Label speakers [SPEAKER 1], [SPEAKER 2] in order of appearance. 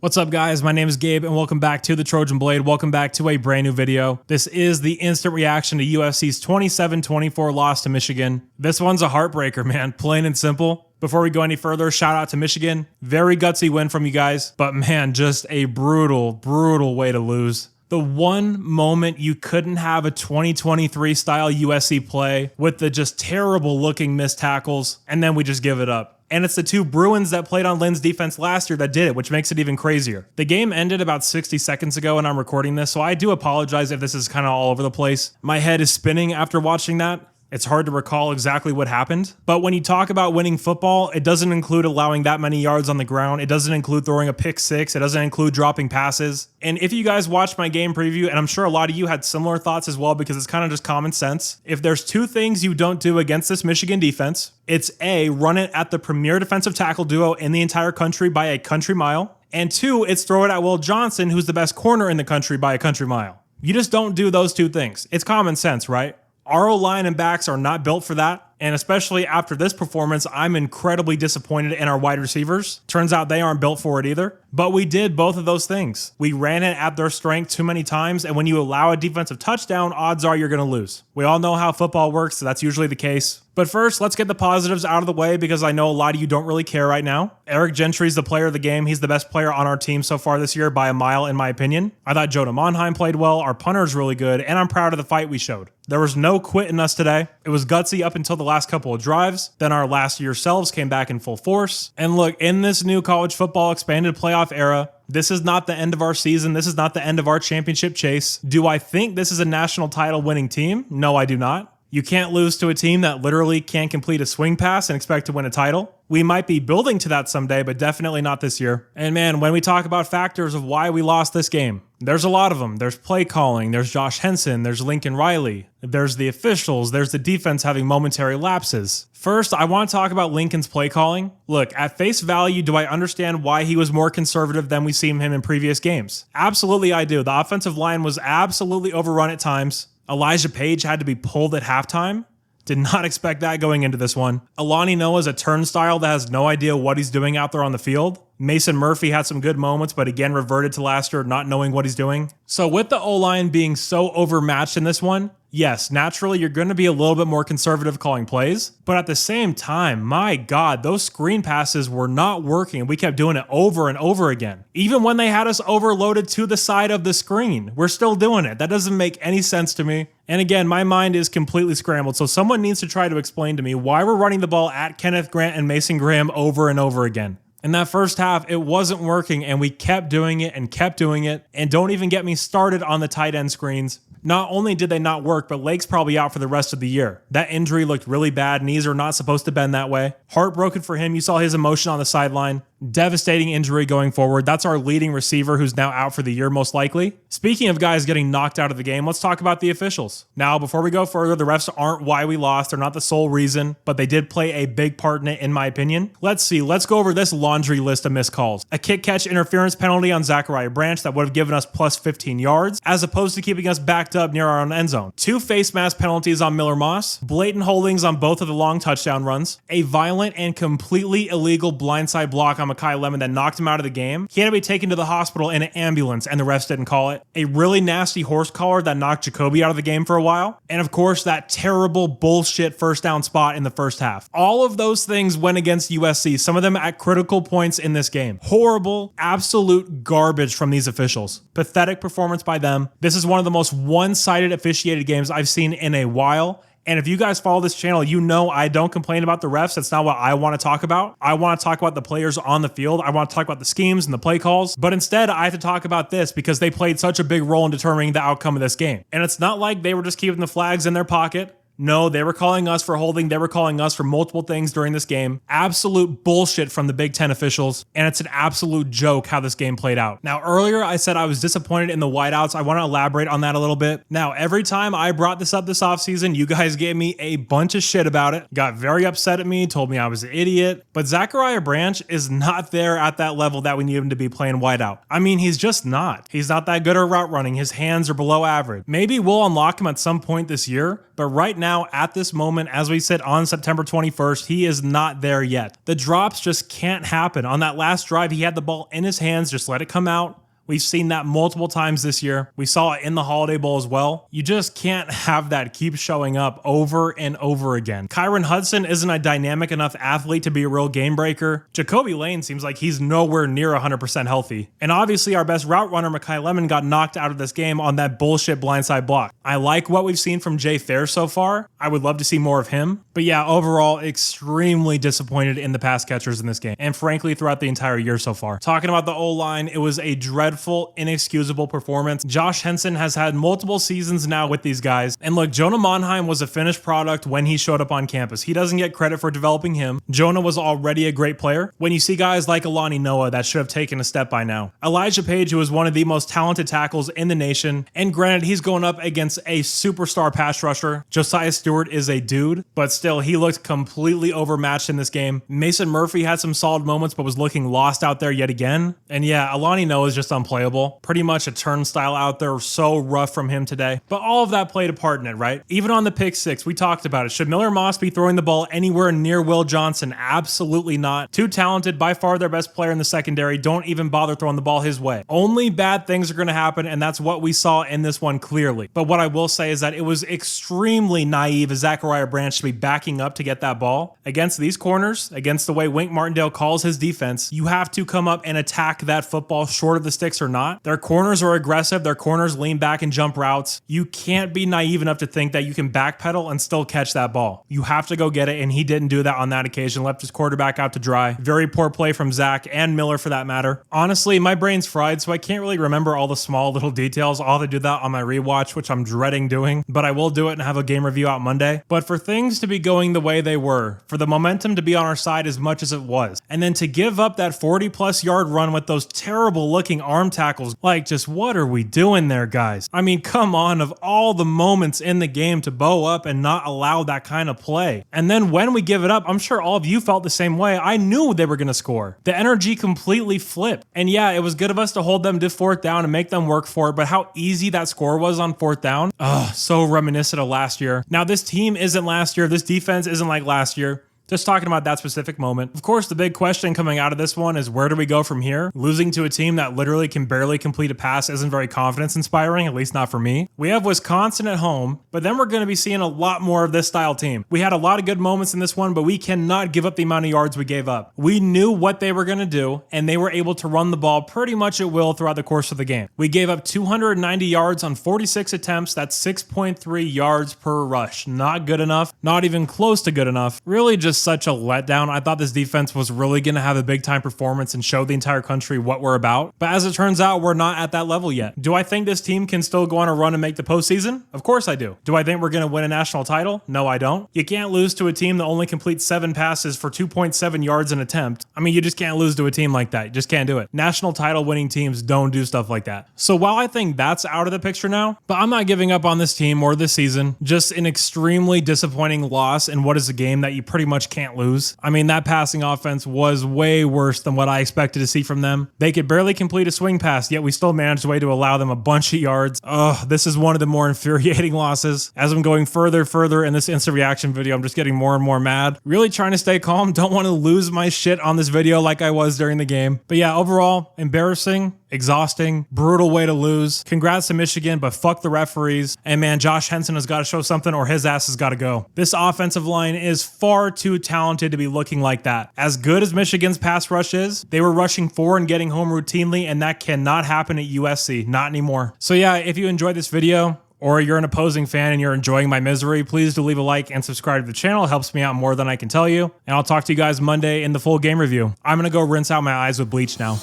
[SPEAKER 1] What's up guys, my name is Gabe and welcome back to the Trojan Blade. Welcome back to a brand new video. This is the instant reaction to USC's 27-24 loss to Michigan. This one's a heartbreaker, man, plain and simple. Before we go any further, shout out to Michigan. Very gutsy win from you guys, but man, just a brutal way to lose. The one moment you couldn't have a 2023 style USC play with the just terrible looking missed tackles, and then we just give it up. And it's the two Bruins that played on Lynn's defense last year that did it, which makes it even crazier. The game ended about 60 seconds ago and I'm recording this, so I do apologize if this is kind of all over the place. My head is spinning after watching that. It's hard to recall exactly what happened. But when you talk about winning football, it doesn't include allowing that many yards on the ground. It doesn't include throwing a pick six. It doesn't include dropping passes. And if you guys watched my game preview, and I'm sure a lot of you had similar thoughts as well because it's kind of just common sense. If there's two things you don't do against this Michigan defense, it's A, run it at the premier defensive tackle duo in the entire country by a country mile. And two, it's throw it at Will Johnson, who's the best corner in the country by a country mile. You just don't do those two things. It's common sense, right? Our O-line and backs are not built for that. And especially after this performance, I'm incredibly disappointed in our wide receivers. Turns out they aren't built for it either. But we did both of those things. We ran it at their strength too many times, and when you allow a defensive touchdown, odds are you're going to lose. We all know how football works, so that's usually the case. But first, let's get the positives out of the way because I know a lot of you don't really care right now. Eric Gentry's the player of the game. He's the best player on our team so far this year by a mile, in my opinion. I thought Jonah Monheim played well. Our punter's really good, and I'm proud of the fight we showed. There was no quit in us today. It was gutsy up until the last couple of drives. Then our last year selves came back in full force. And look, in this new college football expanded playoff era, this is not the end of our season. This is not the end of our championship chase. Do I think this is a national title winning team? No, I do not. You can't lose to a team that literally can't complete a swing pass and expect to win a title. We might be building to that someday, but definitely not this year. And man, when we talk about factors of why we lost this game, there's a lot of them. There's play calling, there's Josh Henson, there's Lincoln Riley, there's the officials, there's the defense having momentary lapses. First, I want to talk about Lincoln's play calling. Look, at face value, do I understand why he was more conservative than we've seen him in previous games? Absolutely I do. The offensive line was absolutely overrun at times. Elijah Page had to be pulled at halftime. Did not expect that going into this one. Alani Noah's a turnstile that has no idea what he's doing out there on the field. Mason Murphy had some good moments, but again reverted to last year not knowing what he's doing. So with the O-line being so overmatched in this one, yes, naturally you're going to be a little bit more conservative calling plays, but at the same time, my God, those screen passes were not working. We kept doing it over and over again. Even when they had us overloaded to the side of the screen, we're still doing it. That doesn't make any sense to me. And again, my mind is completely scrambled, so someone needs to try to explain to me why we're running the ball at Kenneth Grant and Mason Graham over and over again. In that first half, it wasn't working, and we kept doing it and kept doing it. And don't even get me started on the tight end screens. Not only did they not work, but Lake's probably out for the rest of the year. That injury looked really bad. Knees are not supposed to bend that way. Heartbroken for him. You saw his emotion on the sideline. Devastating injury going forward. That's our leading receiver who's now out for the year most likely. Speaking of guys getting knocked out of the game, let's talk about the officials. Now, before we go further, the refs aren't why we lost. They're not the sole reason, but they did play a big part in it, in my opinion. Let's see. Let's go over this laundry list of missed calls. A kick catch interference penalty on Zachariah Branch that would have given us plus 15 yards, as opposed to keeping us backed up near our own end zone. 2 face mask penalties on Miller Moss. Blatant holdings on both of the long touchdown runs. A violent and completely illegal blindside block on Mekhi Lemon that knocked him out of the game. He had to be taken to the hospital in an ambulance and the refs didn't call it. A really nasty horse collar that knocked Jacoby out of the game for a while. And of course, that terrible bullshit first down spot in the first half. All of those things went against USC, some of them at critical points in this game. Horrible, absolute garbage from these officials. Pathetic performance by them. This is one of the most one-sided officiated games I've seen in a while. And if you guys follow this channel, you know I don't complain about the refs. That's not what I want to talk about. I want to talk about the players on the field. I want to talk about the schemes and the play calls. But instead, I have to talk about this because they played such a big role in determining the outcome of this game. And it's not like they were just keeping the flags in their pocket. No, they were calling us for holding. They were calling us for multiple things during this game. Absolute bullshit from the Big Ten officials. And it's an absolute joke how this game played out. Now, earlier I said I was disappointed in the wideouts. I want to elaborate on that a little bit. Now, every time I brought this up this offseason, you guys gave me a bunch of shit about it. Got very upset at me, told me I was an idiot. But Zachariah Branch is not there at that level that we need him to be playing wideout. I mean, he's just not. He's not that good at route running. His hands are below average. Maybe we'll unlock him at some point this year, but right now, now, at this moment, as we sit on September 21st, he is not there yet. The drops just can't happen. On that last drive, he had the ball in his hands, just let it come out. We've seen that multiple times this year. We saw it in the Holiday Bowl as well. You just can't have that keep showing up over and over again. Kyron Hudson isn't a dynamic enough athlete to be a real game breaker. Jacoby Lane seems like he's nowhere near 100% healthy. And obviously our best route runner, Mekhi Lemon, got knocked out of this game on that bullshit blindside block. I like what we've seen from Jay Fair so far. I would love to see more of him. But yeah, overall, extremely disappointed in the pass catchers in this game. And frankly, throughout the entire year so far. Talking about the O-line, it was a dreadful, inexcusable performance. Josh Henson has had multiple seasons now with these guys. And look, Jonah Monheim was a finished product when he showed up on campus. He doesn't get credit for developing him. Jonah was already a great player. When you see guys like Alani Noah that should have taken a step by now. Elijah Page, who is one of the most talented tackles in the nation. And granted, he's going up against a superstar pass rusher. Josiah Stewart is a dude, but still, he looked completely overmatched in this game. Mason Murphy had some solid moments, but was looking lost out there yet again. And yeah, Alani Noah is just unplayable. Pretty much a turnstile out there, so rough from him today. But all of that played a part in it, right? Even on the pick six, we talked about it. Should Miller Moss be throwing the ball anywhere near Will Johnson? Absolutely not. Too talented, by far their best player in the secondary. Don't even bother throwing the ball his way. Only bad things are going to happen, and that's what we saw in this one clearly. But what I will say is that it was extremely naive of Zachariah Branch to be backing up to get that ball. Against these corners, against the way Wink Martindale calls his defense, you have to come up and attack that football short of the sticks or not. Their corners are aggressive. Their corners lean back and jump routes. You can't be naive enough to think that you can backpedal and still catch that ball. You have to go get it, and he didn't do that on that occasion. Left his quarterback out to dry. Very poor play from Zach and Miller for that matter. Honestly, my brain's fried, so I can't really remember all the small little details. I'll have to do that on my rewatch, which I'm dreading doing, but I will do it and have a game review out Monday. But for things to be going the way they were, for the momentum to be on our side as much as it was, and then to give up that 40+ yard run with those terrible looking arm tackles, like just what are we doing there, guys? I mean, come on, of all the moments in the game to bow up and not allow that kind of play. And then when we give it up, I'm sure all of you felt the same way. I knew they were going to score. The energy completely flipped. And yeah, it was good of us to hold them to fourth down and make them work for it, but how easy that score was on fourth down. So reminiscent of last year. Now, this team isn't last year. This defense isn't like last year. Just talking about that specific moment. Of course, the big question coming out of this one is where do we go from here? Losing to a team that literally can barely complete a pass isn't very confidence inspiring, at least not for me. We have Wisconsin at home, but then we're going to be seeing a lot more of this style team. We had a lot of good moments in this one, but we cannot give up the amount of yards we gave up. We knew what they were going to do, and they were able to run the ball pretty much at will throughout the course of the game. We gave up 290 yards on 46 attempts. That's 6.3 yards per rush. Not good enough. Not even close to good enough. Really just such a letdown. I thought this defense was really going to have a big time performance and show the entire country what we're about. But as it turns out, we're not at that level yet. Do I think this team can still go on a run and make the postseason? Of course I do. Do I think we're going to win a national title? No, I don't. You can't lose to a team that only completes 7 passes for 2.7 yards an attempt. I mean, you just can't lose to a team like that. You just can't do it. National title winning teams don't do stuff like that. So while I think that's out of the picture now, but I'm not giving up on this team or this season. Just an extremely disappointing loss in what is a game that you pretty much can't lose. I mean, that passing offense was way worse than what I expected to see from them. They could barely complete a swing pass, yet we still managed a way to allow them a bunch of yards. This is one of the more infuriating losses. As I'm going further in this instant reaction video, I'm just getting more and more mad. Really trying to stay calm. Don't want to lose my shit on this video like I was during the game. But yeah, overall, embarrassing, exhausting, brutal way to lose. Congrats to Michigan, but fuck the referees. And man, Josh Henson has got to show something or his ass has got to go. This offensive line is far too talented to be looking like that. As good as Michigan's pass rush is, they were rushing 4 and getting home routinely, and that cannot happen at USC. Not anymore. So yeah, if you enjoyed this video, or you're an opposing fan and you're enjoying my misery, please do leave a like and subscribe to the channel. It helps me out more than I can tell you. And I'll talk to you guys Monday in the full game review. I'm going to go rinse out my eyes with bleach now.